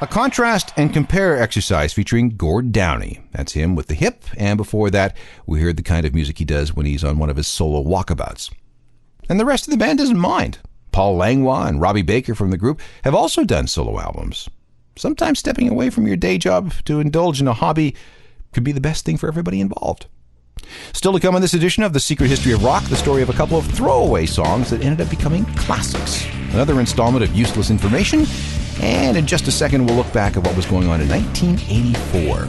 A contrast and compare exercise featuring Gord Downie. That's him with the hip, and before that, we heard the kind of music he does when he's on one of his solo walkabouts. And the rest of the band doesn't mind. Paul Langlois and Robbie Baker from the group have also done solo albums. Sometimes stepping away from your day job to indulge in a hobby could be the best thing for everybody involved. Still to come in this edition of The Secret History of Rock, the story of a couple of throwaway songs that ended up becoming classics. Another installment of useless information, and in just a second we'll look back at what was going on in 1984.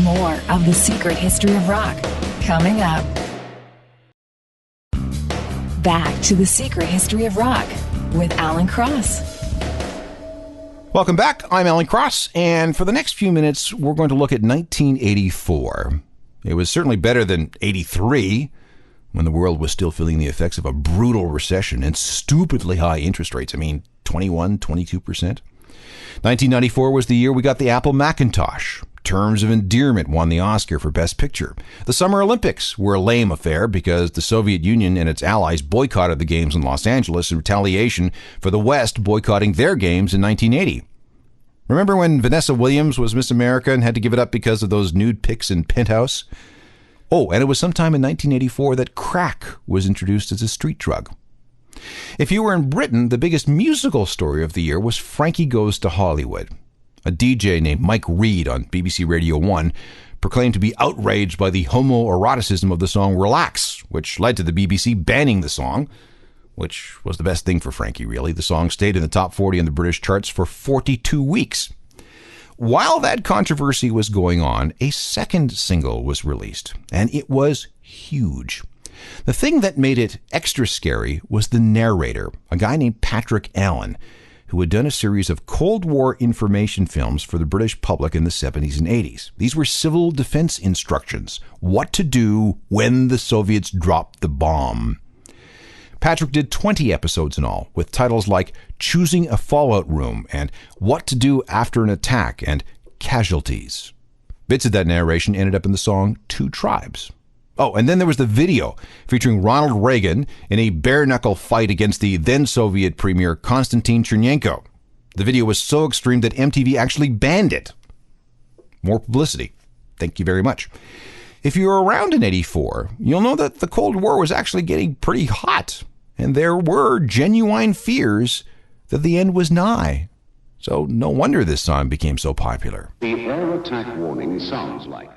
More of The Secret History of Rock coming up. Back to The Secret History of Rock with Alan Cross. Welcome back. I'm Alan Cross, and for the next few minutes, we're going to look at 1984. It was certainly better than 83, when the world was still feeling the effects of a brutal recession and stupidly high interest rates. 21, 22%. 1994 was the year we got the Apple Macintosh. Terms of Endearment won the Oscar for Best Picture. The Summer Olympics were a lame affair because the Soviet Union and its allies boycotted the games in Los Angeles in retaliation for the West boycotting their games in 1980. Remember when Vanessa Williams was Miss America and had to give it up because of those nude pics in Penthouse? Oh, and it was sometime in 1984 that crack was introduced as a street drug. If you were in Britain, the biggest musical story of the year was Frankie Goes to Hollywood. A DJ named Mike Reed on BBC Radio 1 proclaimed to be outraged by the homoeroticism of the song Relax, which led to the BBC banning the song, which was the best thing for Frankie, really. The song stayed in the top 40 on the British charts for 42 weeks. While that controversy was going on, a second single was released, and it was huge. The thing that made it extra scary was the narrator, a guy named Patrick Allen, who had done a series of Cold War information films for the British public in the 70s and 80s. These were civil defense instructions, what to do when the Soviets dropped the bomb. Patrick did 20 episodes in all, with titles like Choosing a Fallout Room and What to Do After an Attack and Casualties. Bits of that narration ended up in the song Two Tribes. Oh, and then there was the video featuring Ronald Reagan in a bare-knuckle fight against the then-Soviet premier Konstantin Chernenko. The video was so extreme that MTV actually banned it. More publicity. Thank you very much. If you were around in 84, you'll know that the Cold War was actually getting pretty hot, and there were genuine fears that the end was nigh. So no wonder this song became so popular. The air attack warning sounds like